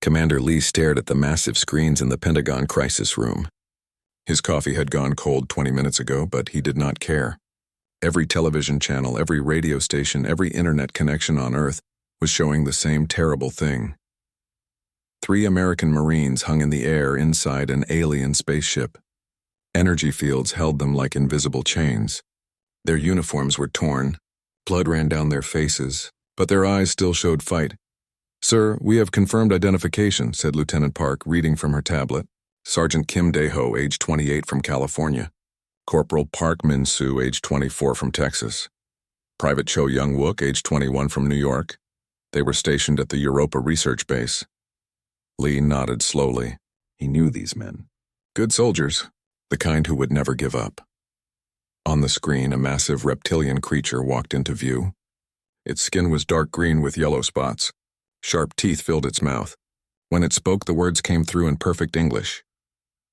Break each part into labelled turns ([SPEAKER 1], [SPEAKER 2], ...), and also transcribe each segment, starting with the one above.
[SPEAKER 1] Commander Lee stared at the massive screens in the Pentagon crisis room. His coffee had gone cold 20 minutes ago, but he did not care. Every television channel, every radio station, every internet connection on Earth was showing the same terrible thing. 3 American Marines hung in the air inside an alien spaceship. Energy fields held them like invisible chains. Their uniforms were torn. Blood ran down their faces, but their eyes still showed fight. "Sir, we have confirmed identification," said Lieutenant Park, reading from her tablet. "Sergeant Kim Dae-ho, age 28, from California. Corporal Park Min-soo, age 24, from Texas. Private Cho Young-wook, age 21, from New York. They were stationed at the Europa research base." Lee nodded slowly. He knew these men. Good soldiers, the kind who would never give up. On the screen, a massive reptilian creature walked into view. Its skin was dark green with yellow spots. Sharp teeth filled its mouth. When it spoke, the words came through in perfect English.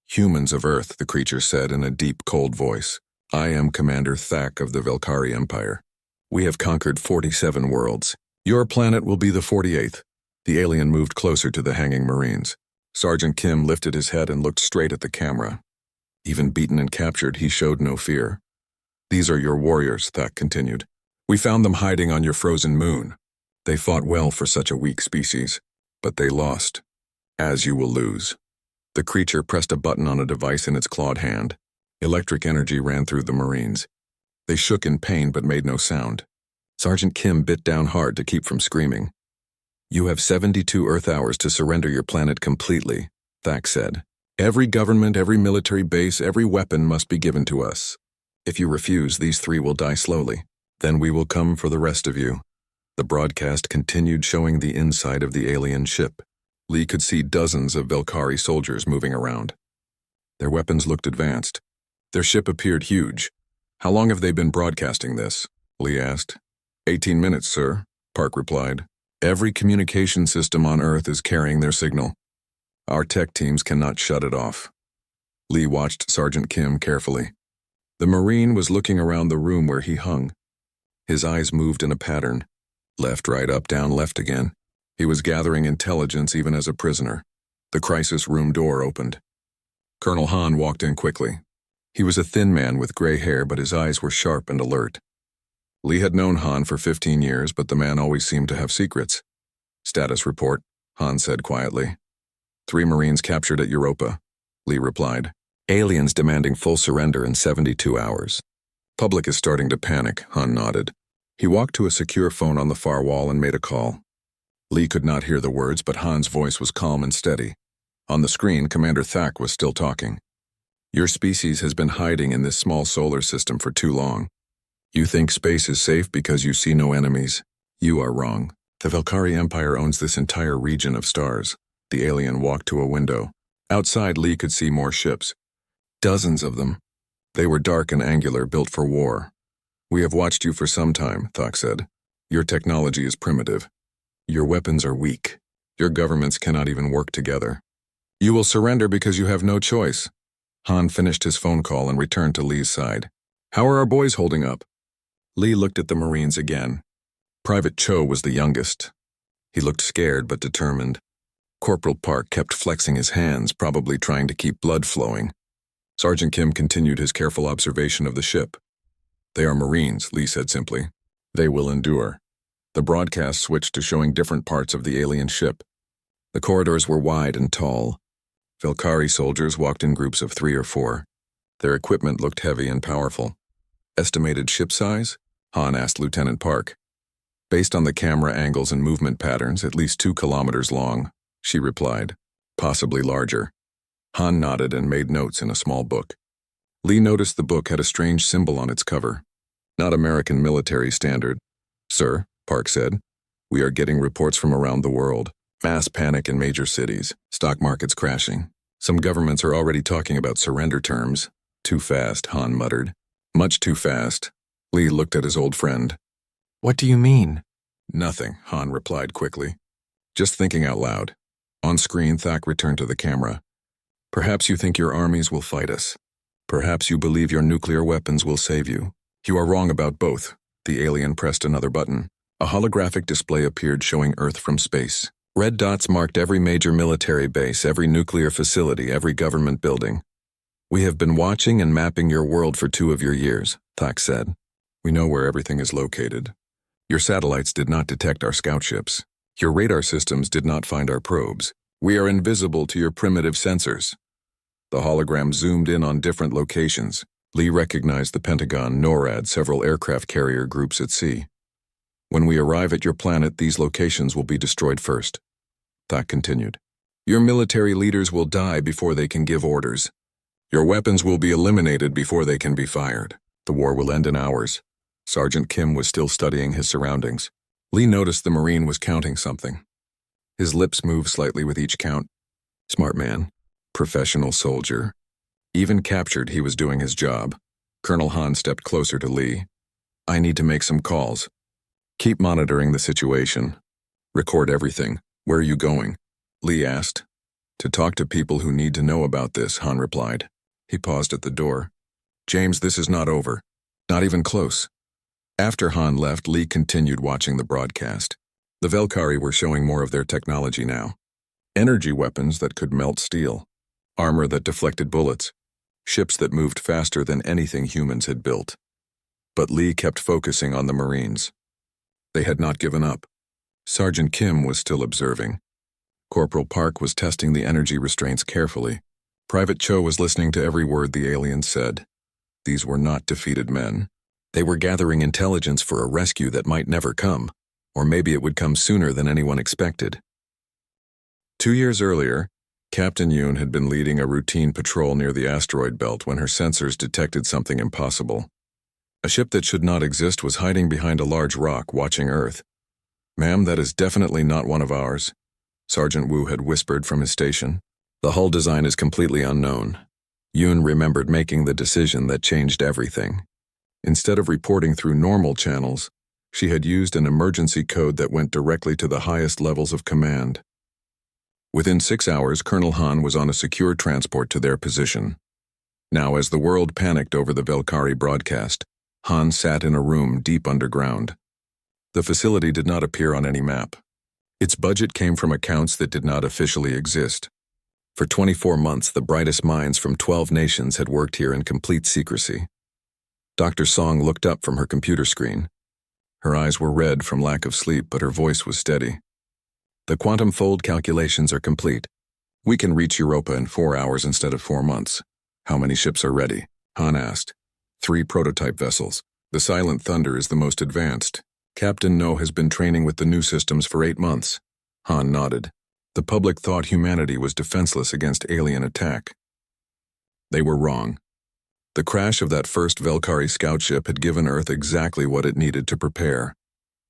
[SPEAKER 1] "Humans of Earth," the creature said in a deep, cold voice. "I am Commander Thak of the Velkhari Empire. We have conquered 47 worlds. Your planet will be the 48th. The alien moved closer to the hanging Marines. Sergeant Kim lifted his head and looked straight at the camera. Even beaten and captured, he showed no fear. "These are your warriors," Thak continued. "We found them hiding on your frozen moon. They fought well for such a weak species, but they lost. As you will lose." The creature pressed a button on a device in its clawed hand. Electric energy ran through the Marines. They shook in pain but made no sound. Sergeant Kim bit down hard to keep from screaming. "You have 72 Earth hours to surrender your planet completely," Thak said. "Every government, every military base, every weapon must be given to us. If you refuse, these 3 will die slowly. Then we will come for the rest of you." The broadcast continued, showing the inside of the alien ship. Lee could see dozens of Velkhari soldiers moving around. Their weapons looked advanced. Their ship appeared huge. "How long have they been broadcasting this?" Lee asked. 18 minutes, sir," Park replied. "Every communication system on Earth is carrying their signal. Our tech teams cannot shut it off." Lee watched Sergeant Kim carefully. The Marine was looking around the room where he hung. His eyes moved in a pattern. Left, right, up, down, left again. He was gathering intelligence even as a prisoner. The crisis room door opened. Colonel Han walked in quickly. He was a thin man with gray hair, but his eyes were sharp and alert. Lee had known Han for 15 years, but the man always seemed to have secrets. "Status report," Han said quietly. 3 Marines captured at Europa," Lee replied. "Aliens demanding full surrender in 72 hours. Public is starting to panic," Han nodded. He walked to a secure phone on the far wall and made a call. Lee could not hear the words, but Han's voice was calm and steady. On the screen, Commander Thak was still talking. "Your species has been hiding in this small solar system for too long. You think space is safe because you see no enemies. You are wrong. The Velkhari Empire owns this entire region of stars." The alien walked to a window. Outside, Lee could see more ships. Dozens of them. They were dark and angular, built for war. "We have watched you for some time," Thak said. "Your technology is primitive. Your weapons are weak. Your governments cannot even work together. You will surrender because you have no choice." Han finished his phone call and returned to Lee's side. "How are our boys holding up?" Lee looked at the Marines again. Private Cho was the youngest. He looked scared but determined. Corporal Park kept flexing his hands, probably trying to keep blood flowing. Sergeant Kim continued his careful observation of the ship. "They are Marines," Lee said simply. "They will endure." The broadcast switched to showing different parts of the alien ship. The corridors were wide and tall. Velkhari soldiers walked in groups of 3 or 4. Their equipment looked heavy and powerful. "Estimated ship size?" Han asked Lieutenant Park. "Based on the camera angles and movement patterns, at least 2 kilometers long," she replied. "Possibly larger." Han nodded and made notes in a small book. Lee noticed the book had a strange symbol on its cover. "Not American military standard." "Sir," Park said, "we are getting reports from around the world. Mass panic in major cities, stock markets crashing. Some governments are already talking about surrender terms." "Too fast," Han muttered. "Much too fast." Lee looked at his old friend. "What do you mean?" "Nothing," Han replied quickly. "Just thinking out loud." On screen, Thak returned to the camera. "Perhaps you think your armies will fight us. Perhaps you believe your nuclear weapons will save you. You are wrong about both." The alien pressed another button. A holographic display appeared showing Earth from space. Red dots marked every major military base, every nuclear facility, every government building. "We have been watching and mapping your world for 2 of your years," Thak said. "We know where everything is located. Your satellites did not detect our scout ships. Your radar systems did not find our probes. We are invisible to your primitive sensors." The hologram zoomed in on different locations. Lee recognized the Pentagon, NORAD, several aircraft carrier groups at sea. "When we arrive at your planet, these locations will be destroyed first," Thak continued. "Your military leaders will die before they can give orders. Your weapons will be eliminated before they can be fired. The war will end in hours." Sergeant Kim was still studying his surroundings. Lee noticed the Marine was counting something. His lips moved slightly with each count. Smart man. Professional soldier. Even captured, he was doing his job. Colonel Han stepped closer to Lee. "I need to make some calls. Keep monitoring the situation. Record everything. Where are you going?" Lee asked. "To talk to people who need to know about this," Han replied. He paused at the door. "James, this is not over. Not even close." After Han left, Lee continued watching the broadcast. The Velkari were showing more of their technology now. Energy weapons that could melt steel. Armor that deflected bullets. Ships that moved faster than anything humans had built. But Lee kept focusing on the Marines. They had not given up. Sergeant Kim was still observing. Corporal Park was testing the energy restraints carefully. Private Cho was listening to every word the aliens said. These were not defeated men. They were gathering intelligence for a rescue that might never come, or maybe it would come sooner than anyone expected. 2 years earlier, Captain Yoon had been leading a routine patrol near the asteroid belt when her sensors detected something impossible. A ship that should not exist was hiding behind a large rock watching Earth. "Ma'am, that is definitely not one of ours," Sergeant Wu had whispered from his station. "The hull design is completely unknown." Yoon remembered making the decision that changed everything. Instead of reporting through normal channels, she had used an emergency code that went directly to the highest levels of command. Within 6 hours, Colonel Han was on a secure transport to their position. Now, as the world panicked over the Velkari broadcast, Han sat in a room deep underground. The facility did not appear on any map. Its budget came from accounts that did not officially exist. For 24 months, the brightest minds from 12 nations had worked here in complete secrecy. Dr. Song looked up from her computer screen. Her eyes were red from lack of sleep, but her voice was steady. "The quantum fold calculations are complete. We can reach Europa in 4 hours instead of 4 months. How many ships are ready?" Han asked. 3 prototype vessels. The Silent Thunder is the most advanced. Captain No has been training with the new systems for 8 months. Han nodded. The public thought humanity was defenseless against alien attack. They were wrong. The crash of that first Velkari scout ship had given Earth exactly what it needed to prepare.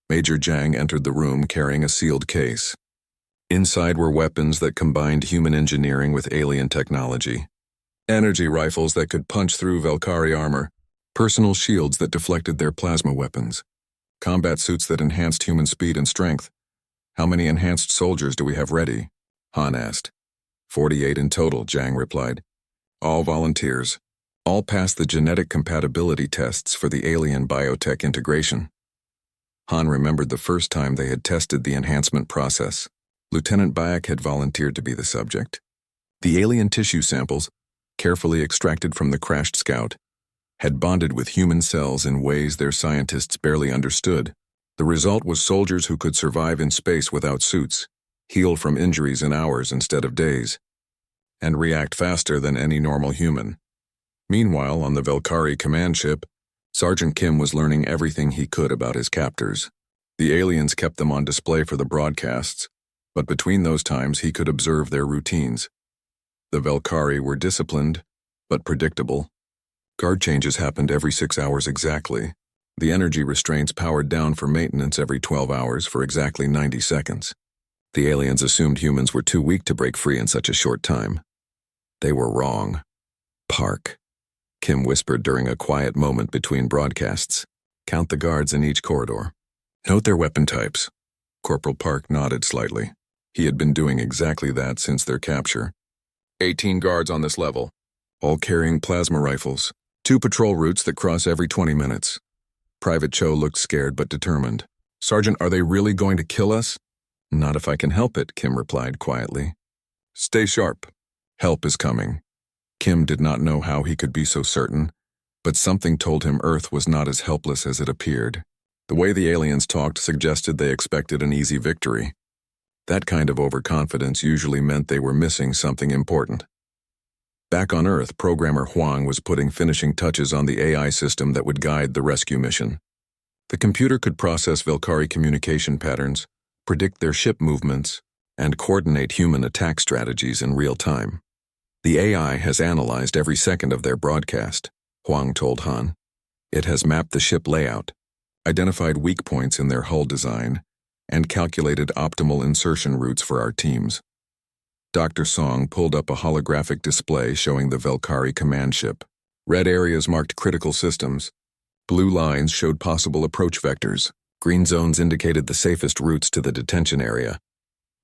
[SPEAKER 1] Major Jang entered the room carrying a sealed case. Inside were weapons that combined human engineering with alien technology. Energy rifles that could punch through Velkari armor. Personal shields that deflected their plasma weapons. Combat suits that enhanced human speed and strength. "How many enhanced soldiers do we have ready?" Han asked. 48 in total, Jang replied. "All volunteers. All passed the genetic compatibility tests for the alien biotech integration." Han remembered the first time they had tested the enhancement process. Lieutenant Bayek had volunteered to be the subject. The alien tissue samples, carefully extracted from the crashed scout, had bonded with human cells in ways their scientists barely understood. The result was soldiers who could survive in space without suits, heal from injuries in hours instead of days, and react faster than any normal human. Meanwhile, on the Velkari command ship, Sergeant Kim was learning everything he could about his captors. The aliens kept them on display for the broadcasts, but between those times he could observe their routines. The Velkari were disciplined, but predictable. Guard changes happened every 6 hours exactly. The energy restraints powered down for maintenance every 12 hours for exactly 90 seconds. The aliens assumed humans were too weak to break free in such a short time. They were wrong. "Park," Kim whispered during a quiet moment between broadcasts. "Count the guards in each corridor. Note their weapon types." Corporal Park nodded slightly. He had been doing exactly that since their capture. 18 guards on this level, all carrying plasma rifles. 2 patrol routes that cross every 20 minutes. Private Cho looked scared but determined. "Sergeant, are they really going to kill us?" Not if I can help it, Kim replied quietly. Stay sharp. Help is coming. Kim did not know how he could be so certain, but something told him Earth was not as helpless as it appeared. The way the aliens talked suggested they expected an easy victory. That kind of overconfidence usually meant they were missing something important. Back on Earth, programmer Huang was putting finishing touches on the AI system that would guide the rescue mission. The computer could process Velkari communication patterns, predict their ship movements, and coordinate human attack strategies in real time. The AI has analyzed every second of their broadcast, Huang told Han. It has mapped the ship layout, identified weak points in their hull design, and calculated optimal insertion routes for our teams. Dr. Song pulled up a holographic display showing the Velkari command ship. Red areas marked critical systems. Blue lines showed possible approach vectors. Green zones indicated the safest routes to the detention area.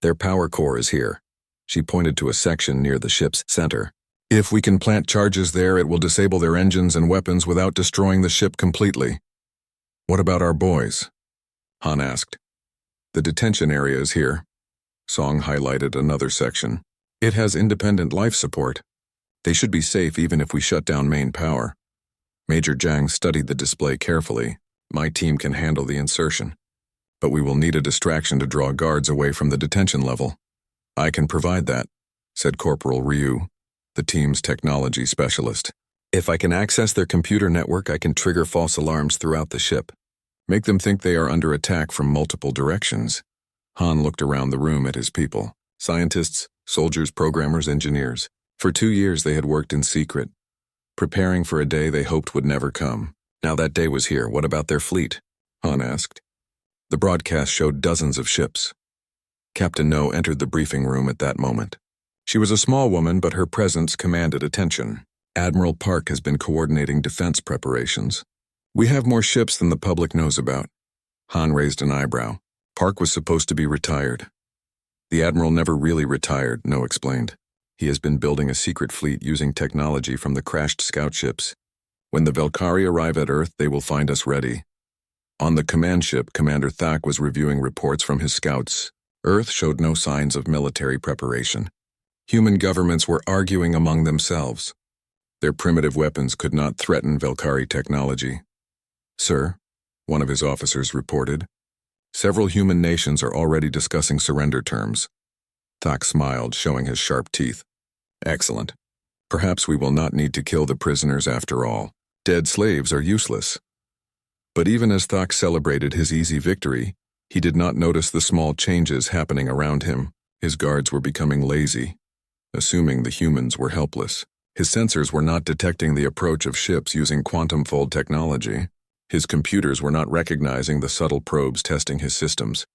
[SPEAKER 1] Their power core is here. She pointed to a section near the ship's center. If we can plant charges there, it will disable their engines and weapons without destroying the ship completely. What about our boys? Han asked. The detention area is here. Song highlighted another section. It has independent life support. They should be safe even if we shut down main power. Major Jiang studied the display carefully. My team can handle the insertion. But we will need a distraction to draw guards away from the detention level. I can provide that, said Corporal Ryu, the team's technology specialist. If I can access their computer network, I can trigger false alarms throughout the ship. Make them think they are under attack from multiple directions. Han looked around the room at his people. Scientists, soldiers, programmers, engineers. For 2 years they had worked in secret, preparing for a day they hoped would never come. Now that day was here. What about their fleet? Han asked. The broadcast showed dozens of ships. Captain No entered the briefing room at that moment. She was a small woman, but her presence commanded attention. Admiral Park has been coordinating defense preparations. We have more ships than the public knows about. Han raised an eyebrow. Park was supposed to be retired. The Admiral never really retired, No explained. He has been building a secret fleet using technology from the crashed scout ships. When the Velkari arrive at Earth, they will find us ready. On the command ship, Commander Thak was reviewing reports from his scouts. Earth showed no signs of military preparation. Human governments were arguing among themselves. Their primitive weapons could not threaten Velkari technology. Sir, one of his officers reported, several human nations are already discussing surrender terms. Thak smiled, showing his sharp teeth. Excellent. Perhaps we will not need to kill the prisoners after all. Dead slaves are useless. But even as Thak celebrated his easy victory, he did not notice the small changes happening around him. His guards were becoming lazy, assuming the humans were helpless. His sensors were not detecting the approach of ships using quantum fold technology. His computers were not recognizing the subtle probes testing his systems.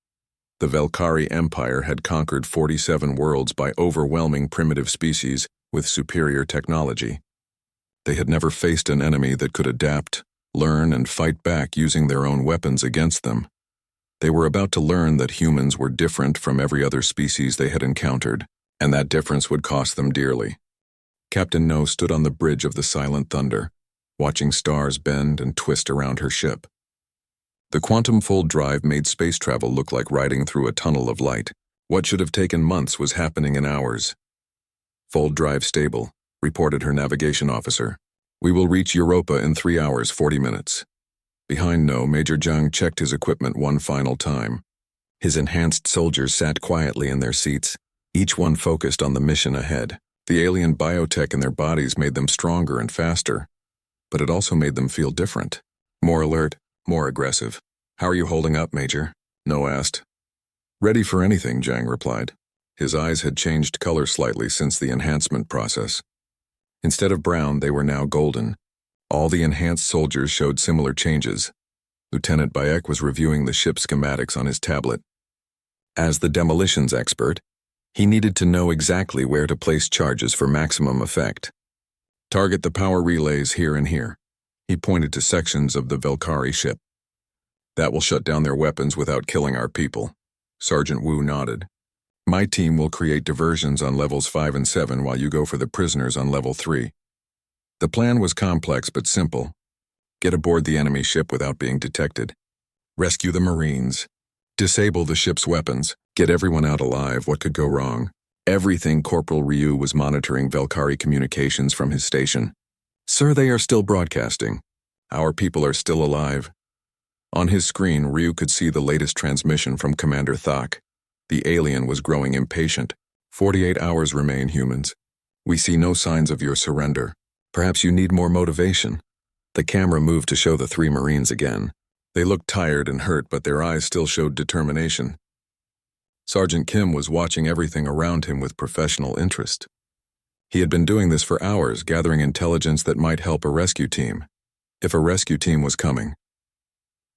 [SPEAKER 1] The Velkari Empire had conquered 47 worlds by overwhelming primitive species with superior technology. They had never faced an enemy that could adapt, learn, and fight back using their own weapons against them. They were about to learn that humans were different from every other species they had encountered, and that difference would cost them dearly. Captain No stood on the bridge of the Silent Thunder, watching stars bend and twist around her ship. The quantum fold drive made space travel look like riding through a tunnel of light. What should have taken months was happening in hours. Fold drive stable, reported her navigation officer. We will reach Europa in 3 hours, 40 minutes. Behind No, Major Jiang checked his equipment one final time. His enhanced soldiers sat quietly in their seats, each one focused on the mission ahead. The alien biotech in their bodies made them stronger and faster, but it also made them feel different. More alert, more aggressive. How are you holding up, Major? No asked. Ready for anything, Jiang replied. His eyes had changed color slightly since the enhancement process. Instead of brown, they were now golden. All the enhanced soldiers showed similar changes. Lieutenant Bayek was reviewing the ship schematics on his tablet. As the demolitions expert, he needed to know exactly where to place charges for maximum effect. Target the power relays here and here. He pointed to sections of the Velkari ship. That will shut down their weapons without killing our people. Sergeant Wu nodded. My team will create diversions on levels 5 and 7 while you go for the prisoners on level 3. The plan was complex but simple. Get aboard the enemy ship without being detected. Rescue the Marines. Disable the ship's weapons. Get everyone out alive. What could go wrong? Everything. Corporal Ryu was monitoring Velkari communications from his station. Sir, they are still broadcasting. Our people are still alive. On his screen, Ryu could see the latest transmission from Commander Thak. The alien was growing impatient. 48 hours remain, humans. We see no signs of your surrender. Perhaps you need more motivation. The camera moved to show the 3 Marines again. They looked tired and hurt, but their eyes still showed determination. Sergeant Kim was watching everything around him with professional interest. He had been doing this for hours, gathering intelligence that might help a rescue team. If a rescue team was coming.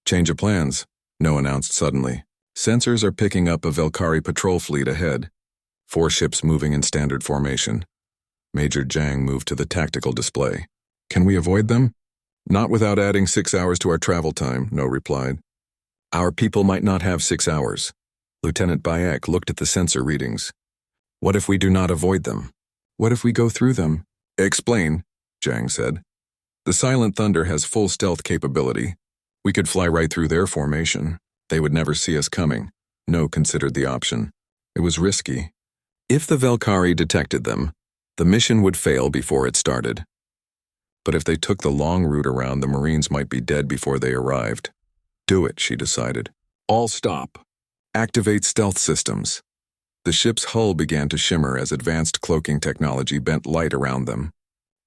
[SPEAKER 1] Change of plans, No announced suddenly. Sensors are picking up a Velkari patrol fleet ahead. 4 ships moving in standard formation. Major Jang moved to the tactical display. Can we avoid them? Not without adding 6 hours to our travel time, No replied. Our people might not have 6 hours. Lieutenant Bayek looked at the sensor readings. What if we do not avoid them? What if we go through them? Explain, Jang said. The Silent Thunder has full stealth capability. We could fly right through their formation. They would never see us coming. No considered the option. It was risky. If the Velkari detected them, the mission would fail before it started. But if they took the long route around, the Marines might be dead before they arrived. Do it, she decided. All stop. Activate stealth systems. The ship's hull began to shimmer as advanced cloaking technology bent light around them.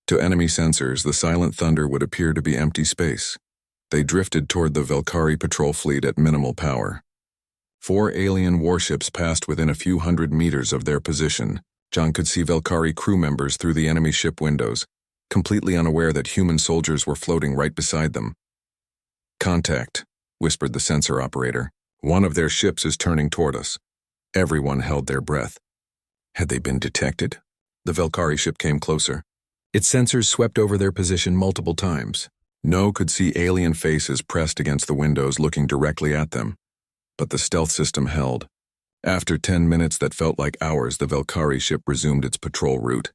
[SPEAKER 1] To enemy sensors, the Silent Thunder would appear to be empty space. They drifted toward the Velkari patrol fleet at minimal power. 4 alien warships passed within a few hundred meters of their position. John could see Velkari crew members through the enemy ship windows, completely unaware that human soldiers were floating right beside them. Contact, whispered the sensor operator. One of their ships is turning toward us. Everyone held their breath. Had they been detected? The Velkari ship came closer. Its sensors swept over their position multiple times. No could see alien faces pressed against the windows looking directly at them. But the stealth system held. After 10 minutes that felt like hours, the Velkari ship resumed its patrol route.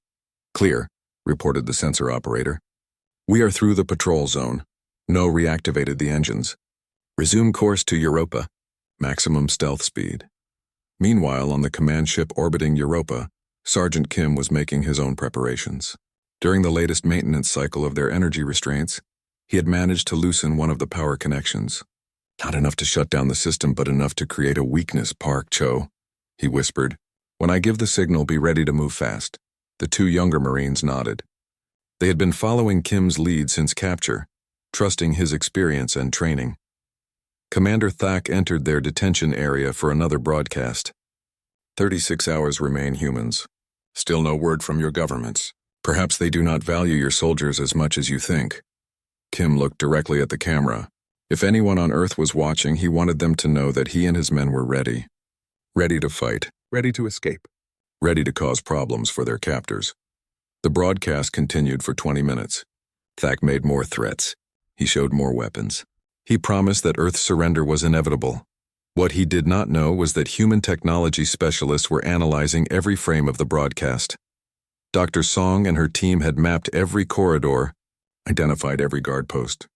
[SPEAKER 1] Clear, reported the sensor operator. We are through the patrol zone. No reactivated the engines. Resume course to Europa. Maximum stealth speed. Meanwhile, on the command ship orbiting Europa, Sergeant Kim was making his own preparations. During the latest maintenance cycle of their energy restraints, he had managed to loosen one of the power connections. Not enough to shut down the system, but enough to create a weakness, Park Cho, he whispered. When I give the signal, be ready to move fast. The 2 younger Marines nodded. They had been following Kim's lead since capture, trusting his experience and training. Commander Thak entered their detention area for another broadcast. 36 hours remain, humans. Still no word from your governments. Perhaps they do not value your soldiers as much as you think. Kim looked directly at the camera. If anyone on Earth was watching, he wanted them to know that he and his men were ready. Ready to fight, ready to escape, ready to cause problems for their captors. The broadcast continued for 20 minutes. Thak made more threats. He showed more weapons. He promised that Earth's surrender was inevitable. What he did not know was that human technology specialists were analyzing every frame of the broadcast. Dr. Song and her team had mapped every corridor, identified every guard post,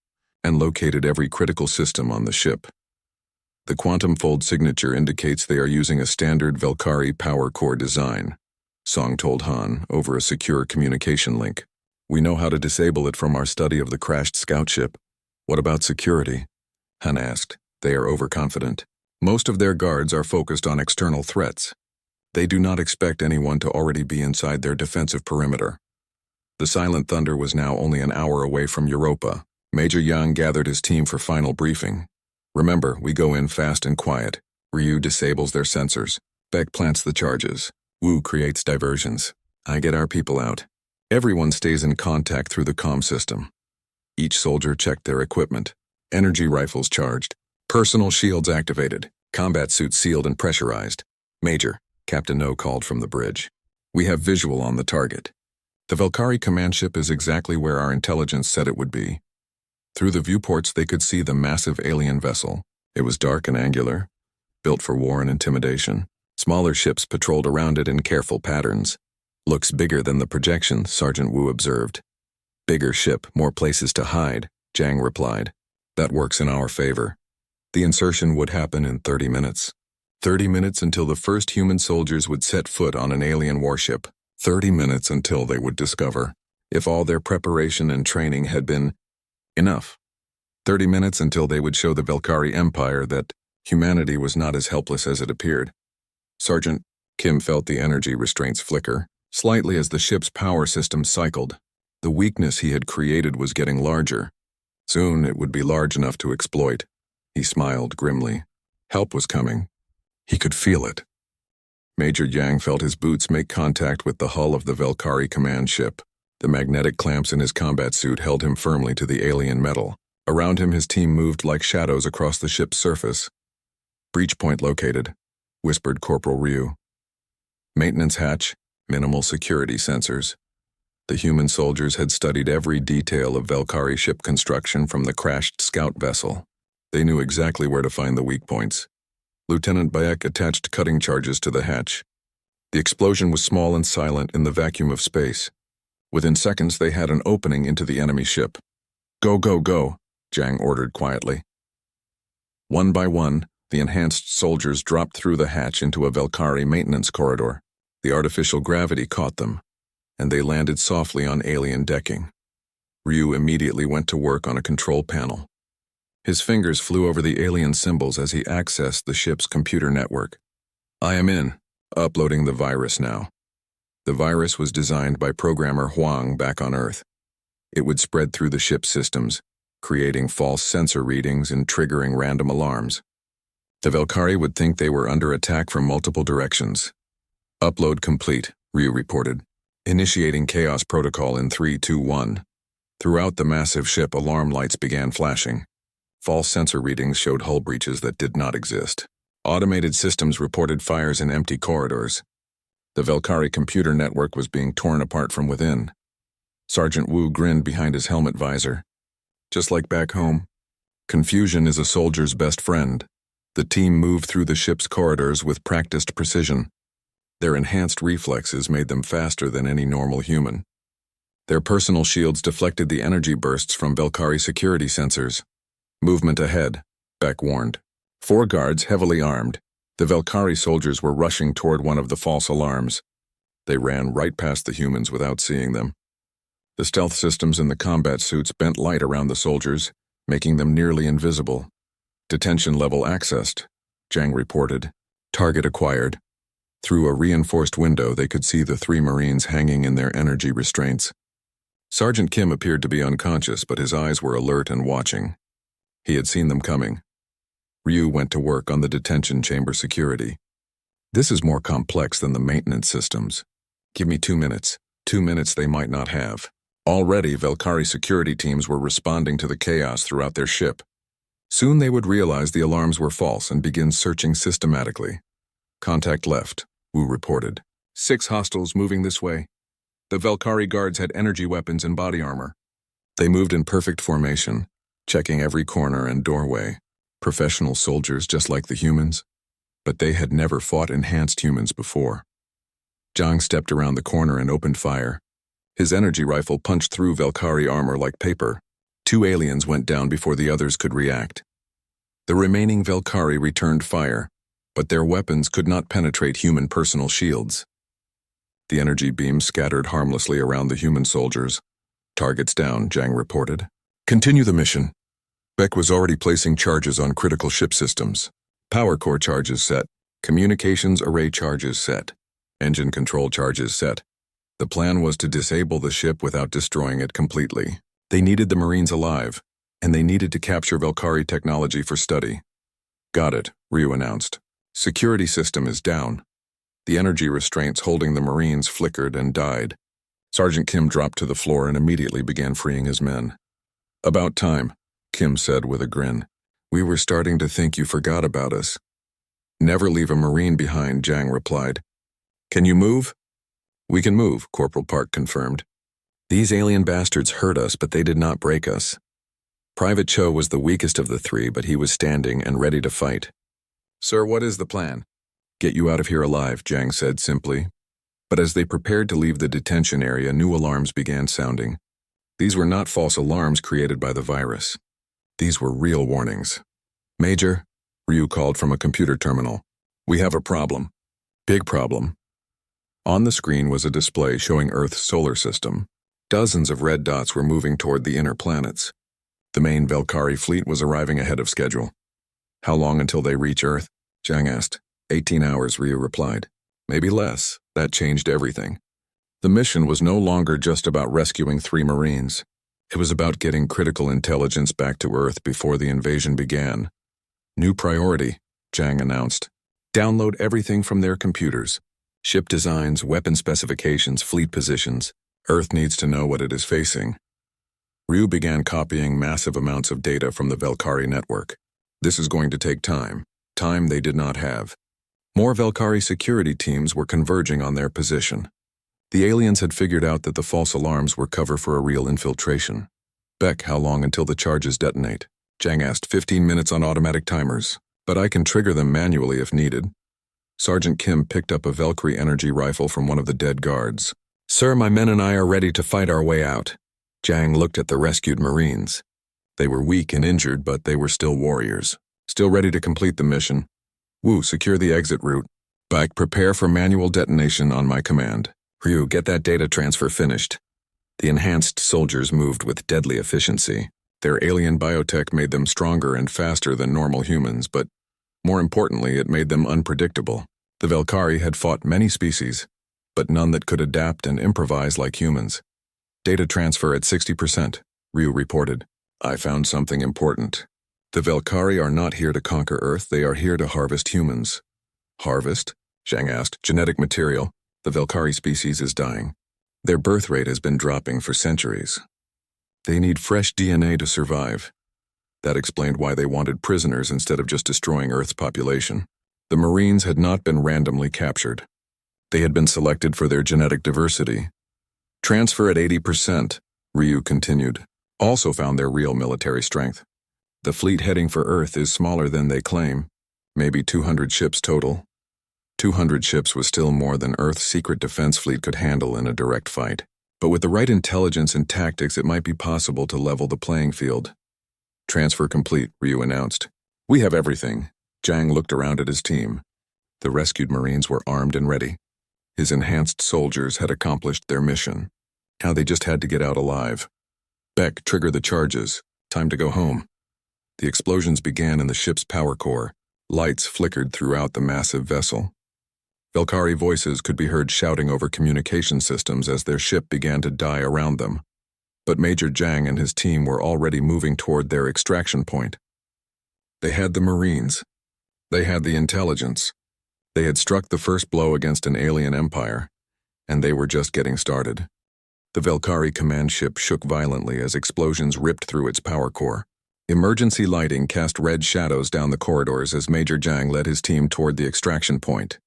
[SPEAKER 1] and located every critical system on the ship. The quantum fold signature indicates they are using a standard Velkari power core design, Song told Han over a secure communication link. We know how to disable it from our study of the crashed scout ship. What about security? Han asked. They are overconfident. Most of their guards are focused on external threats. They do not expect anyone to already be inside their defensive perimeter. The Silent Thunder was now only an hour away from Europa. Major Yang gathered his team for final briefing. Remember, we go in fast and quiet. Ryu disables their sensors. Beck plants the charges. Wu creates diversions. I get our people out. Everyone stays in contact through the comm system. Each soldier checked their equipment. Energy rifles charged. Personal shields activated. Combat suits sealed and pressurized. Major, Captain No called from the bridge. We have visual on the target. The Velkari command ship is exactly where our intelligence said it would be. Through the viewports, they could see the massive alien vessel. It was dark and angular, built for war and intimidation. Smaller ships patrolled around it in careful patterns. Looks bigger than the projection, Sergeant Wu observed. Bigger ship, more places to hide, Jang replied. That works in our favor. The insertion would happen in 30 minutes. 30 minutes until the first human soldiers would set foot on an alien warship. 30 minutes until they would discover if all their preparation and training had been enough. 30 minutes until they would show the Velkari Empire that humanity was not as helpless as it appeared. Sergeant Kim felt the energy restraints flicker, slightly as the ship's power system cycled. The weakness he had created was getting larger. Soon it would be large enough to exploit. He smiled grimly. Help was coming. He could feel it. Major Yang felt his boots make contact with the hull of the Velkari command ship. The magnetic clamps in his combat suit held him firmly to the alien metal. Around him his team moved like shadows across the ship's surface. Breach point located, whispered Corporal Ryu. Maintenance hatch, minimal security sensors. The human soldiers had studied every detail of Velkari ship construction from the crashed scout vessel. They knew exactly where to find the weak points. Lieutenant Bayek attached cutting charges to the hatch. The explosion was small and silent in the vacuum of space. Within seconds they had an opening into the enemy ship. Go, go, go, Zhang ordered quietly. One by one, the enhanced soldiers dropped through the hatch into a Velkari maintenance corridor. The artificial gravity caught them, and they landed softly on alien decking. Ryu immediately went to work on a control panel. His fingers flew over the alien symbols as he accessed the ship's computer network. I am in, uploading the virus now. The virus was designed by programmer Huang back on Earth. It would spread through the ship's systems, creating false sensor readings and triggering random alarms. The Velkari would think they were under attack from multiple directions. Upload complete, Ryu reported, initiating chaos protocol in 3, 2, 1. Throughout the massive ship, alarm lights began flashing. False sensor readings showed hull breaches that did not exist. Automated systems reported fires in empty corridors. The Velkari computer network was being torn apart from within. Sergeant Wu grinned behind his helmet visor. Just like back home, confusion is a soldier's best friend. The team moved through the ship's corridors with practiced precision. Their enhanced reflexes made them faster than any normal human. Their personal shields deflected the energy bursts from Velkari security sensors. Movement ahead, Beck warned. 4 guards, heavily armed. The Velkari soldiers were rushing toward one of the false alarms. They ran right past the humans without seeing them. The stealth systems in the combat suits bent light around the soldiers, making them nearly invisible. Detention level accessed, Zhang reported. Target acquired. Through a reinforced window, they could see the 3 Marines hanging in their energy restraints. Sergeant Kim appeared to be unconscious, but his eyes were alert and watching. He had seen them coming. Ryu went to work on the detention chamber security. This is more complex than the maintenance systems. Give me 2 minutes. 2 minutes they might not have. Already, Velkari security teams were responding to the chaos throughout their ship. Soon they would realize the alarms were false and begin searching systematically. Contact left, Wu reported. 6 hostiles moving this way. The Velkari guards had energy weapons and body armor. They moved in perfect formation, checking every corner and doorway. Professional soldiers just like the humans, but they had never fought enhanced humans before. Zhang stepped around the corner and opened fire. His energy rifle punched through Velkari armor like paper. 2 aliens went down before the others could react. The remaining Velkari returned fire, but their weapons could not penetrate human personal shields. The energy beams scattered harmlessly around the human soldiers. Targets down, Zhang reported. Continue the mission. Beck was already placing charges on critical ship systems. Power core charges set. Communications array charges set. Engine control charges set. The plan was to disable the ship without destroying it completely. They needed the Marines alive, and they needed to capture Velkari technology for study. Got it, Ryu announced. Security system is down. The energy restraints holding the Marines flickered and died. Sergeant Kim dropped to the floor and immediately began freeing his men. About time, Kim said with a grin. We were starting to think you forgot about us. Never leave a Marine behind, Zhang replied. Can you move? We can move, Corporal Park confirmed. These alien bastards hurt us, but they did not break us. Private Cho was the weakest of the 3, but he was standing and ready to fight. Sir, what is the plan? Get you out of here alive, Zhang said simply. But as they prepared to leave the detention area, new alarms began sounding. These were not false alarms created by the virus. These were real warnings. Major, Ryu called from a computer terminal. We have a problem. Big problem. On the screen was a display showing Earth's solar system. Dozens of red dots were moving toward the inner planets. The main Velkari fleet was arriving ahead of schedule. How long until they reach Earth? Zhang asked. 18 hours, Ryu replied. Maybe less. That changed everything. The mission was no longer just about rescuing 3 Marines. It was about getting critical intelligence back to Earth before the invasion began. New priority, Zhang announced. Download everything from their computers. Ship designs, weapon specifications, fleet positions. Earth needs to know what it is facing. Ryu began copying massive amounts of data from the Velkari network. This is going to take time they did not have. More Velkari security teams were converging on their position. The aliens had figured out that the false alarms were cover for a real infiltration. Beck, how long until the charges detonate? Zhang asked. 15 minutes on automatic timers, but I can trigger them manually if needed. Sergeant Kim picked up a Valkyrie energy rifle from one of the dead guards. Sir, my men and I are ready to fight our way out. Zhang looked at the rescued Marines. They were weak and injured, but they were still warriors. Still ready to complete the mission. Wu, secure the exit route. Baek, prepare for manual detonation on my command. Ryu, get that data transfer finished. The enhanced soldiers moved with deadly efficiency. Their alien biotech made them stronger and faster than normal humans, but more importantly, it made them unpredictable. The Velkari had fought many species, but none that could adapt and improvise like humans. Data transfer at 60%, Ryu reported. I found something important. The Velkari are not here to conquer Earth, they are here to harvest humans. Harvest? Zhang asked. Genetic material. The Velkari species is dying. Their birth rate has been dropping for centuries. They need fresh DNA to survive. That explained why they wanted prisoners instead of just destroying Earth's population. The Marines had not been randomly captured. They had been selected for their genetic diversity. Transfer at 80%, Ryu continued. Also found their real military strength. The fleet heading for Earth is smaller than they claim. Maybe 200 ships total. 200 ships was still more than Earth's secret defense fleet could handle in a direct fight. But with the right intelligence and tactics, it might be possible to level the playing field. Transfer complete, Ryu announced. We have everything. Zhang looked around at his team. The rescued Marines were armed and ready. His enhanced soldiers had accomplished their mission. Now they just had to get out alive. Beck, trigger the charges. Time to go home. The explosions began in the ship's power core. Lights flickered throughout the massive vessel. Velkari voices could be heard shouting over communication systems as their ship began to die around them. But Major Zhang and his team were already moving toward their extraction point. They had the Marines. They had the intelligence. They had struck the first blow against an alien empire, and they were just getting started. The Velkari command ship shook violently as explosions ripped through its power core. Emergency lighting cast red shadows down the corridors as Major Zhang led his team toward the extraction point.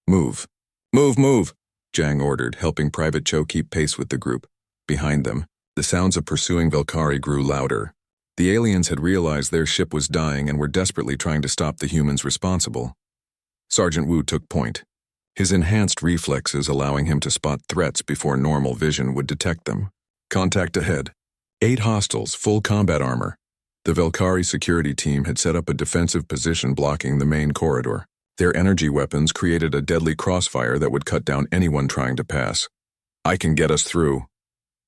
[SPEAKER 1] Move. Move, move, Zhang ordered, helping Private Cho keep pace with the group. Behind them, the sounds of pursuing Velkari grew louder. The aliens had realized their ship was dying and were desperately trying to stop the humans responsible. Sergeant Wu took point, his enhanced reflexes allowing him to spot threats before normal vision would detect them. Contact ahead. 8 hostiles, full combat armor. The Velkari security team had set up a defensive position blocking the main corridor. Their energy weapons created a deadly crossfire that would cut down anyone trying to pass. I can get us through,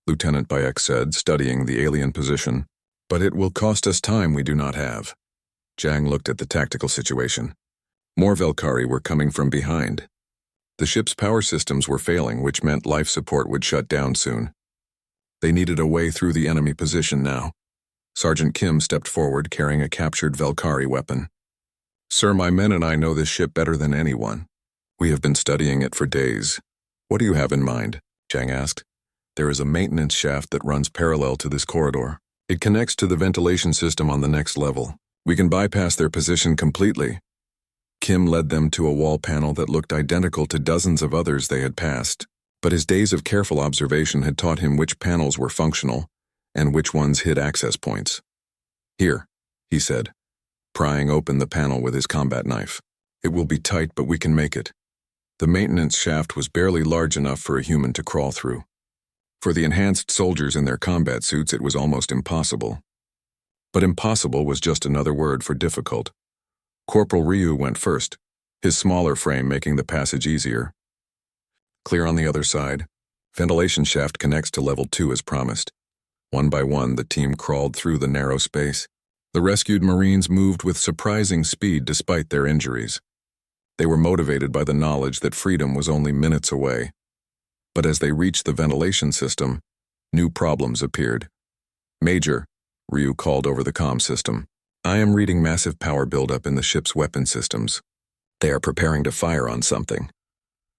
[SPEAKER 1] Lieutenant Bayek said, studying the alien position. But it will cost us time we do not have. Zhang looked at the tactical situation. More Velkari were coming from behind. The ship's power systems were failing, which meant life support would shut down soon. They needed a way through the enemy position now. Sergeant Kim stepped forward carrying a captured Velkari weapon. Sir, my men and I know this ship better than anyone. We have been studying it for days. What do you have in mind? Zhang asked. There is a maintenance shaft that runs parallel to this corridor. It connects to the ventilation system on the next level. We can bypass their position completely. Kim led them to a wall panel that looked identical to dozens of others they had passed, but his days of careful observation had taught him which panels were functional and which ones hid access points. Here, he said, prying open the panel with his combat knife. It will be tight, but we can make it. The maintenance shaft was barely large enough for a human to crawl through. For the enhanced soldiers in their combat suits, it was almost impossible. But impossible was just another word for difficult. Corporal Ryu went first, his smaller frame making the passage easier. Clear on the other side. Ventilation shaft connects to level 2 as promised. One by one, the team crawled through the narrow space. The rescued Marines moved with surprising speed despite their injuries. They were motivated by the knowledge that freedom was only minutes away. But as they reached the ventilation system, new problems appeared. Major, Ryu called over the comm system. I am reading massive power buildup in the ship's weapon systems. They are preparing to fire on something.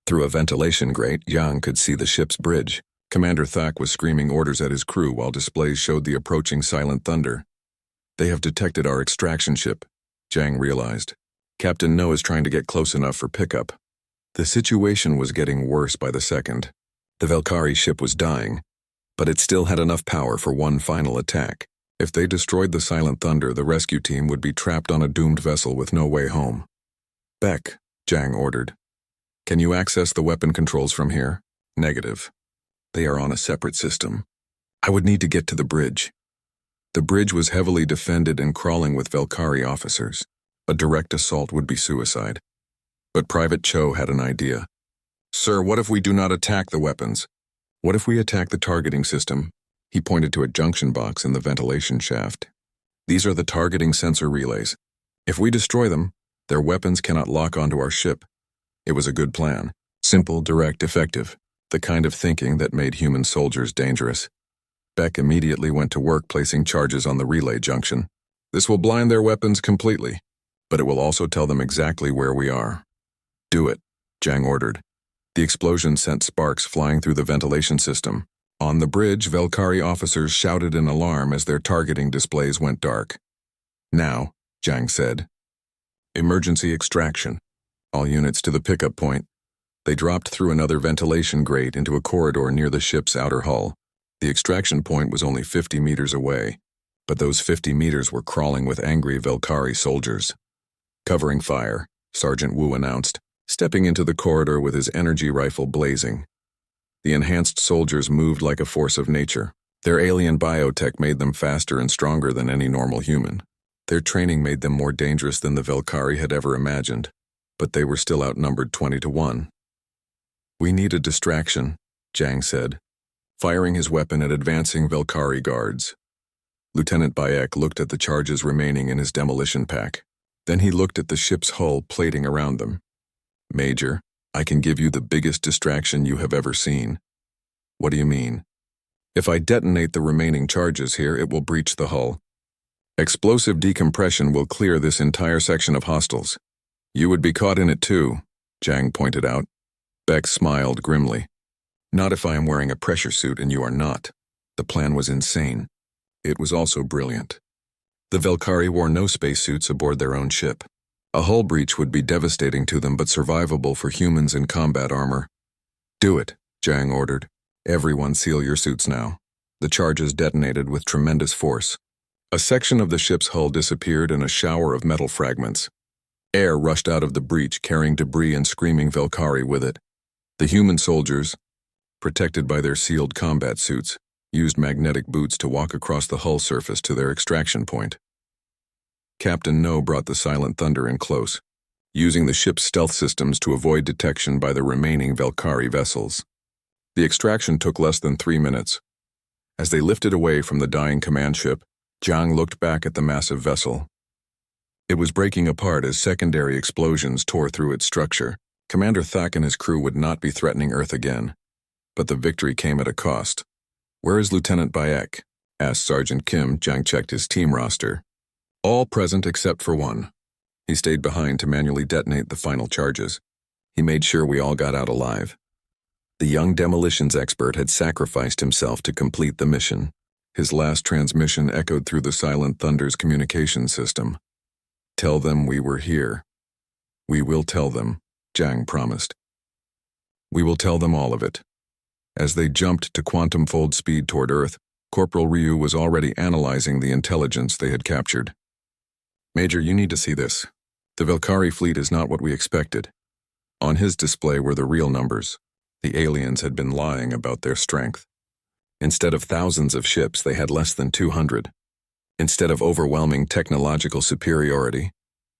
[SPEAKER 1] Through a ventilation grate, Yang could see the ship's bridge. Commander Thak was screaming orders at his crew while displays showed the approaching silent thunder. They have detected our extraction ship, Zhang realized. Captain No is trying to get close enough for pickup. The situation was getting worse by the second. The Valkyrie ship was dying, but it still had enough power for one final attack. If they destroyed the silent thunder, the rescue team would be trapped on a doomed vessel with no way home. Beck, Zhang ordered. Can you access the weapon controls from here? Negative. They are on a separate system. I would need to get to the bridge. The bridge was heavily defended and crawling with Valkyrie officers. A direct assault would be suicide. But Private Cho had an idea. Sir, what if we do not attack the weapons? What if we attack the targeting system? He pointed to a junction box in the ventilation shaft. These are the targeting sensor relays. If we destroy them, their weapons cannot lock onto our ship. It was a good plan. Simple, direct, effective. The kind of thinking that made human soldiers dangerous. Beck immediately went to work placing charges on the relay junction. This will blind their weapons completely, but it will also tell them exactly where we are. Do it, Zhang ordered. The explosion sent sparks flying through the ventilation system. On the bridge, Valkyrie officers shouted in alarm as their targeting displays went dark. Now, Zhang said. Emergency extraction. All units to the pickup point. They dropped through another ventilation grate into a corridor near the ship's outer hull. The extraction point was only 50 meters away, but those 50 meters were crawling with angry Valkyrie soldiers. Covering fire, Sergeant Wu announced, stepping into the corridor with his energy rifle blazing. The enhanced soldiers moved like a force of nature. Their alien biotech made them faster and stronger than any normal human. Their training made them more dangerous than the Valkyrie had ever imagined, but they were still outnumbered 20-1. We need a distraction, Zhang said, firing his weapon at advancing Valkyrie guards. Lieutenant Bayek looked at the charges remaining in his demolition pack. Then he looked at the ship's hull plating around them. Major, I can give you the biggest distraction you have ever seen. What do you mean? If I detonate the remaining charges here, it will breach the hull. Explosive decompression will clear this entire section of hostiles. You would be caught in it too, Zhang pointed out. Beck smiled grimly. Not if I am wearing a pressure suit and you are not. The plan was insane. It was also brilliant. The Valkyrie wore no spacesuits aboard their own ship. A hull breach would be devastating to them but survivable for humans in combat armor. Do it, Zhang ordered. Everyone seal your suits now. The charges detonated with tremendous force. A section of the ship's hull disappeared in a shower of metal fragments. Air rushed out of the breach carrying debris and screaming Valkyrie with it. The human soldiers, protected by their sealed combat suits, used magnetic boots to walk across the hull surface to their extraction point. Captain No brought the Silent Thunder in close, using the ship's stealth systems to avoid detection by the remaining Valkyrie vessels. The extraction took less than 3 minutes. As they lifted away from the dying command ship, Zhang looked back at the massive vessel. It was breaking apart as secondary explosions tore through its structure. Commander Thak and his crew would not be threatening Earth again. But the victory came at a cost. Where is Lieutenant Bayek? Asked Sergeant Kim. Zhang checked his team roster. All present except for one. He stayed behind to manually detonate the final charges. He made sure we all got out alive. The young demolitions expert had sacrificed himself to complete the mission. His last transmission echoed through the Silent Thunder's communication system. Tell them we were here. We will tell them, Zhang promised. We will tell them all of it. As they jumped to quantum fold speed toward Earth, Corporal Ryu was already analyzing the intelligence they had captured. Major, you need to see this. The Valkyrie fleet is not what we expected. On his display were the real numbers. The aliens had been lying about their strength. Instead of thousands of ships, they had less than 200. Instead of overwhelming technological superiority,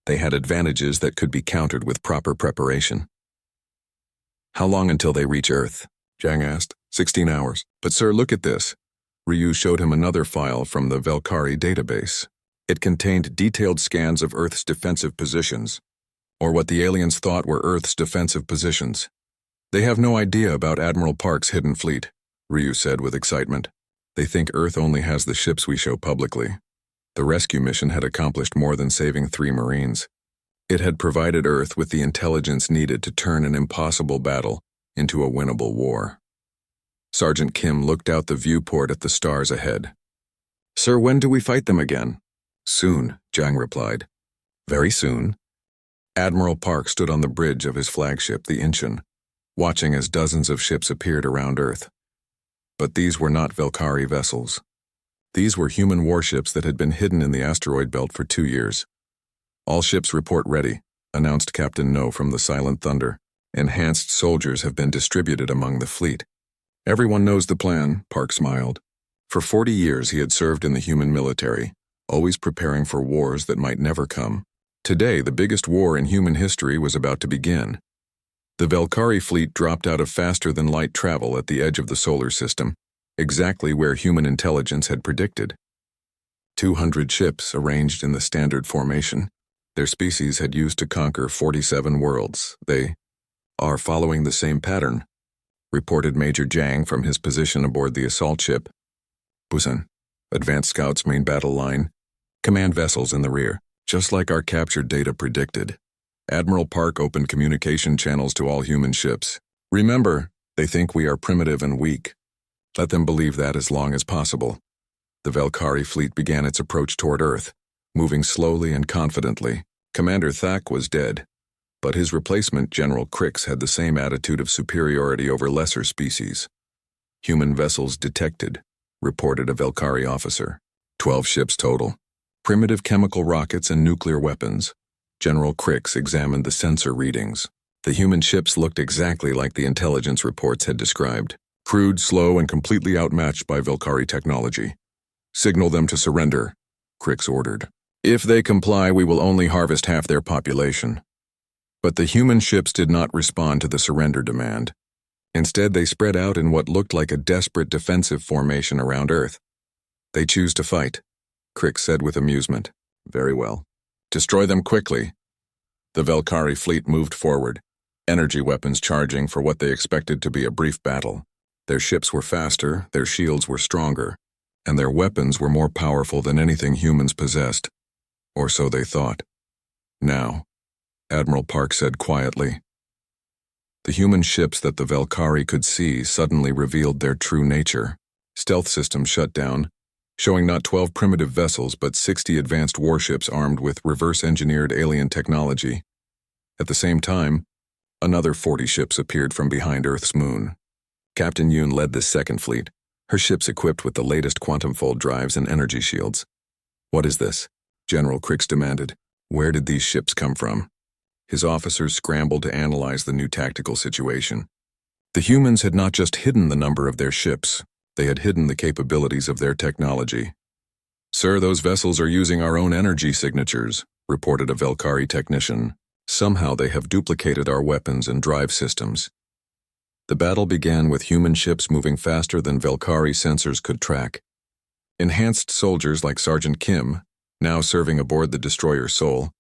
[SPEAKER 1] they had advantages that could be countered with proper preparation. How long until they reach Earth? Zhang asked. 16 hours. But sir, look at this. Ryu showed him another file from the Velkari database. It contained detailed scans of Earth's defensive positions, or what the aliens thought were Earth's defensive positions. They have no idea about Admiral Park's hidden fleet, Ryu said with excitement. They think Earth only has the ships we show publicly. The rescue mission had accomplished more than saving 3 Marines. It had provided Earth with the intelligence needed to turn an impossible battle into a winnable war. Sergeant Kim looked out the viewport at the stars ahead. Sir, when do we fight them again? Soon, Zhang replied. Very soon. Admiral Park stood on the bridge of his flagship, the Incheon, watching as dozens of ships appeared around Earth. But these were not Velkari vessels. These were human warships that had been hidden in the asteroid belt for 2 years. All ships report ready, announced Captain No from the Silent Thunder. Enhanced soldiers have been distributed among the fleet. Everyone knows the plan, Park smiled. For 40 years he had served in the human military, always preparing for wars that might never come. Today, the biggest war in human history was about to begin. The Velkari fleet dropped out of faster-than-light travel at the edge of the solar system, exactly where human intelligence had predicted. 200 ships arranged in the standard formation. Their species had used to conquer 47 worlds. They are following the same pattern, reported Major Zhang from his position aboard the assault ship. Busan, Advanced Scouts main battle line, command vessels in the rear, just like our captured data predicted. Admiral Park opened communication channels to all human ships. Remember, they think we are primitive and weak. Let them believe that as long as possible. The Velkari fleet began its approach toward Earth, moving slowly and confidently. Commander Thak was dead, but his replacement, General Crix, had the same attitude of superiority over lesser species. Human vessels detected, reported a Velkari officer. 12 ships total. Primitive chemical rockets and nuclear weapons. General Crix examined the sensor readings. The human ships looked exactly like the intelligence reports had described. Crude, slow, and completely outmatched by Velkari technology. Signal them to surrender, Crix ordered. If they comply, we will only harvest half their population. But the human ships did not respond to the surrender demand. Instead, they spread out in what looked like a desperate defensive formation around Earth. They choose to fight, Crix said with amusement. Very well. Destroy them quickly. The Velkari fleet moved forward, energy weapons charging for what they expected to be a brief battle. Their ships were faster, their shields were stronger, and their weapons were more powerful than anything humans possessed. Or so they thought. Now, Admiral Park said quietly. The human ships that the Velkari could see suddenly revealed their true nature. Stealth systems shut down, showing not 12 primitive vessels but 60 advanced warships armed with reverse-engineered alien technology. At the same time, another 40 ships appeared from behind Earth's moon. Captain Yoon led this second fleet, her ships equipped with the latest quantum fold drives and energy shields. What is this? General Crix demanded. Where did these ships come from? His officers scrambled to analyze the new tactical situation. The humans had not just hidden the number of their ships, they had hidden the capabilities of their technology. Sir, those vessels are using our own energy signatures, reported a Velkari technician. Somehow they have duplicated our weapons and drive systems. The battle began with human ships moving faster than Velkari sensors could track. Enhanced soldiers like Sergeant Kim, now serving aboard the destroyer Seoul,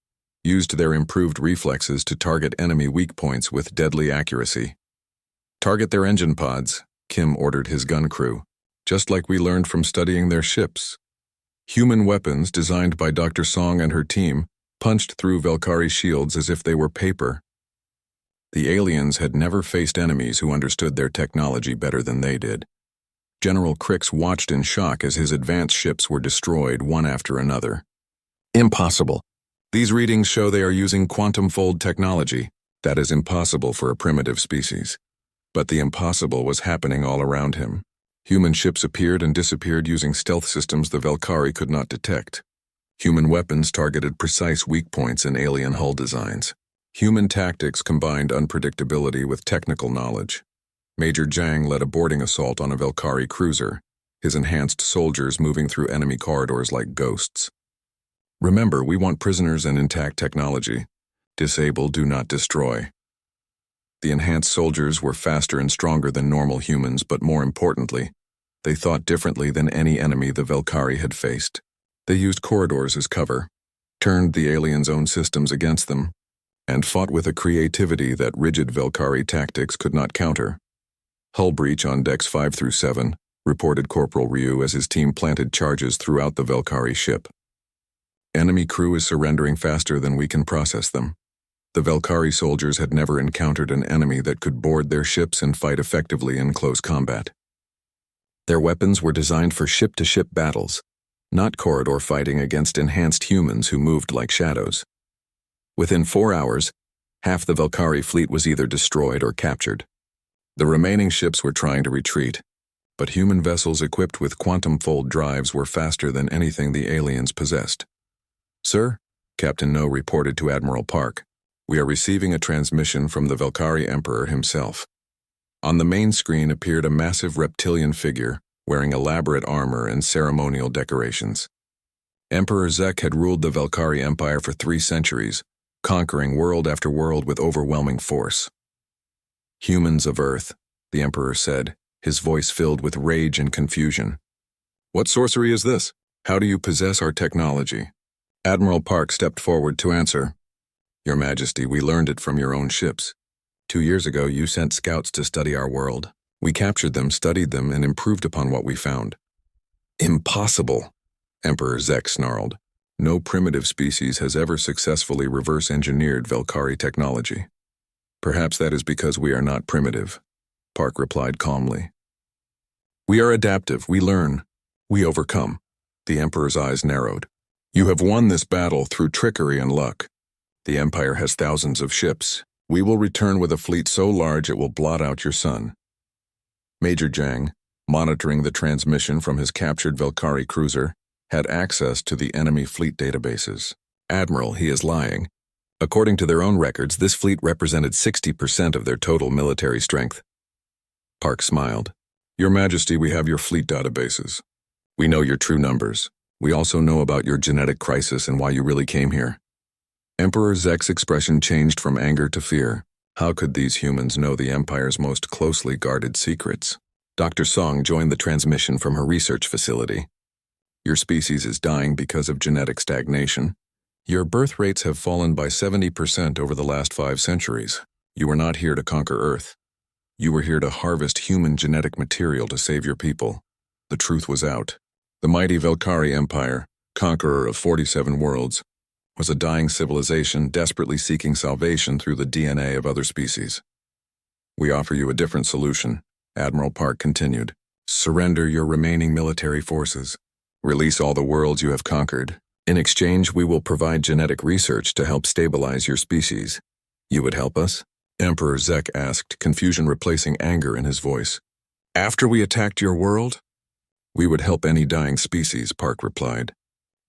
[SPEAKER 1] used their improved reflexes to target enemy weak points with deadly accuracy. Target their engine pods, Kim ordered his gun crew, just like we learned from studying their ships. Human weapons designed by Dr. Song and her team punched through Velkari shields as if they were paper. The aliens had never faced enemies who understood their technology better than they did. General Crix watched in shock as his advanced ships were destroyed one after another. Impossible. These readings show they are using quantum fold technology. That is impossible for a primitive species. But the impossible was happening all around him. Human ships appeared and disappeared using stealth systems the Velkari could not detect. Human weapons targeted precise weak points in alien hull designs. Human tactics combined unpredictability with technical knowledge. Major Zhang led a boarding assault on a Velkari cruiser, his enhanced soldiers moving through enemy corridors like ghosts. Remember, we want prisoners and intact technology. Disable, do not destroy. The enhanced soldiers were faster and stronger than normal humans, but more importantly, they thought differently than any enemy the Velkari had faced. They used corridors as cover, turned the aliens' own systems against them, and fought with a creativity that rigid Velkari tactics could not counter. Hull breach on decks 5 through 7, reported Corporal Ryu as his team planted charges throughout the Velkari ship. Enemy crew is surrendering faster than we can process them. The Velkari soldiers had never encountered an enemy that could board their ships and fight effectively in close combat. Their weapons were designed for ship-to-ship battles, not corridor fighting against enhanced humans who moved like shadows. Within 4 hours, half the Velkari fleet was either destroyed or captured. The remaining ships were trying to retreat, but human vessels equipped with quantum-fold drives were faster than anything the aliens possessed. "Sir," Captain No reported to Admiral Park, "we are receiving a transmission from the Velkari Emperor himself." On the main screen appeared a massive reptilian figure, wearing elaborate armor and ceremonial decorations. Emperor Zek had ruled the Velkari Empire for 3 centuries, conquering world after world with overwhelming force. "Humans of Earth," the Emperor said, his voice filled with rage and confusion. "What sorcery is this? How do you possess our technology?" Admiral Park stepped forward to answer. "Your Majesty, we learned it from your own ships. 2 years ago, you sent scouts to study our world. We captured them, studied them, and improved upon what we found." "Impossible," Emperor Zek snarled. "No primitive species has ever successfully reverse-engineered Velkari technology." "Perhaps that is because we are not primitive," Park replied calmly. "We are adaptive, we learn, we overcome." The Emperor's eyes narrowed. "You have won this battle through trickery and luck. The Empire has thousands of ships. We will return with a fleet so large it will blot out your sun." Major Jang, monitoring the transmission from his captured Velkari cruiser, had access to the enemy fleet databases. "Admiral, he is lying. According to their own records, this fleet represented 60% of their total military strength." Park smiled. "Your Majesty, we have your fleet databases. We know your true numbers. We also know about your genetic crisis and why you really came here." Emperor Zek's expression changed from anger to fear. How could these humans know the Empire's most closely guarded secrets? Dr. Song joined the transmission from her research facility. "Your species is dying because of genetic stagnation. Your birth rates have fallen by 70% over the last 5 centuries. You were not here to conquer Earth. You were here to harvest human genetic material to save your people." The truth was out. The mighty Velkari Empire, conqueror of 47 worlds, was a dying civilization desperately seeking salvation through the DNA of other species. "We offer you a different solution," Admiral Park continued. "Surrender your remaining military forces. Release all the worlds you have conquered. In exchange, we will provide genetic research to help stabilize your species. You would help us?" Emperor Zek asked, confusion replacing anger in his voice. "After we attacked your world?" "We would help any dying species," Park replied.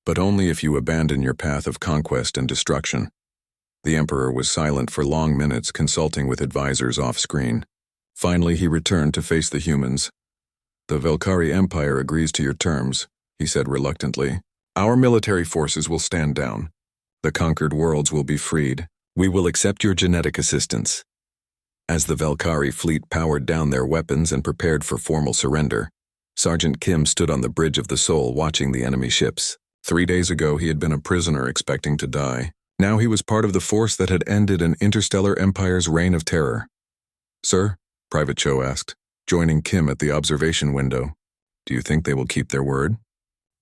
[SPEAKER 1] "But only if you abandon your path of conquest and destruction." The Emperor was silent for long minutes, consulting with advisors off-screen. Finally, he returned to face the humans. "The Velkari Empire agrees to your terms," he said reluctantly. "Our military forces will stand down. The conquered worlds will be freed. We will accept your genetic assistance." As the Velkari fleet powered down their weapons and prepared for formal surrender, Sergeant Kim stood on the bridge of the Soul watching the enemy ships. 3 days ago, he had been a prisoner expecting to die. Now he was part of the force that had ended an interstellar empire's reign of terror. "Sir?" Private Cho asked, joining Kim at the observation window. "Do you think they will keep their word?"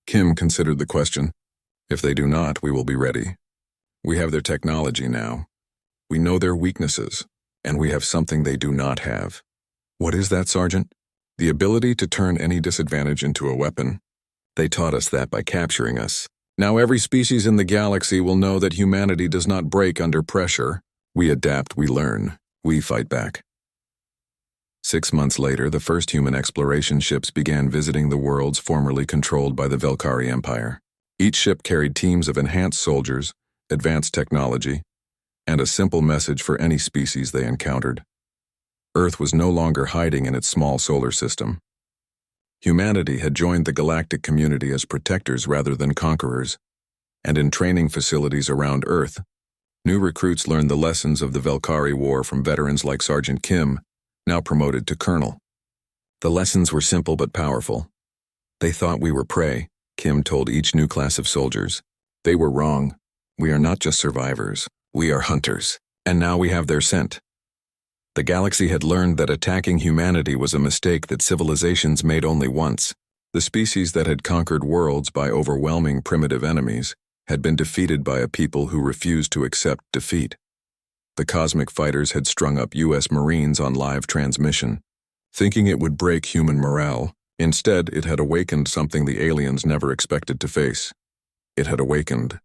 [SPEAKER 1] Kim considered the question. "If they do not, we will be ready. We have their technology now. We know their weaknesses, and we have something they do not have." "What is that, Sergeant?" "The ability to turn any disadvantage into a weapon. They taught us that by capturing us. Now every species in the galaxy will know that humanity does not break under pressure. We adapt, we learn, we fight back." 6 months later, the first human exploration ships began visiting the worlds formerly controlled by the Velkari Empire. Each ship carried teams of enhanced soldiers, advanced technology, and a simple message for any species they encountered. Earth was no longer hiding in its small solar system. Humanity had joined the galactic community as protectors rather than conquerors, and in training facilities around Earth, new recruits learned the lessons of the Velkari War from veterans like Sergeant Kim, now promoted to colonel. The lessons were simple but powerful. They thought we were prey, Kim told each new class of soldiers. They were wrong. We are not just survivors. We are hunters. And now we have their scent. The galaxy had learned that attacking humanity was a mistake that civilizations made only once. The species that had conquered worlds by overwhelming primitive enemies had been defeated by a people who refused to accept defeat. The cosmic fighters had strung up U.S. Marines on live transmission, thinking it would break human morale. Instead, it had awakened something the aliens never expected to face. It had awakened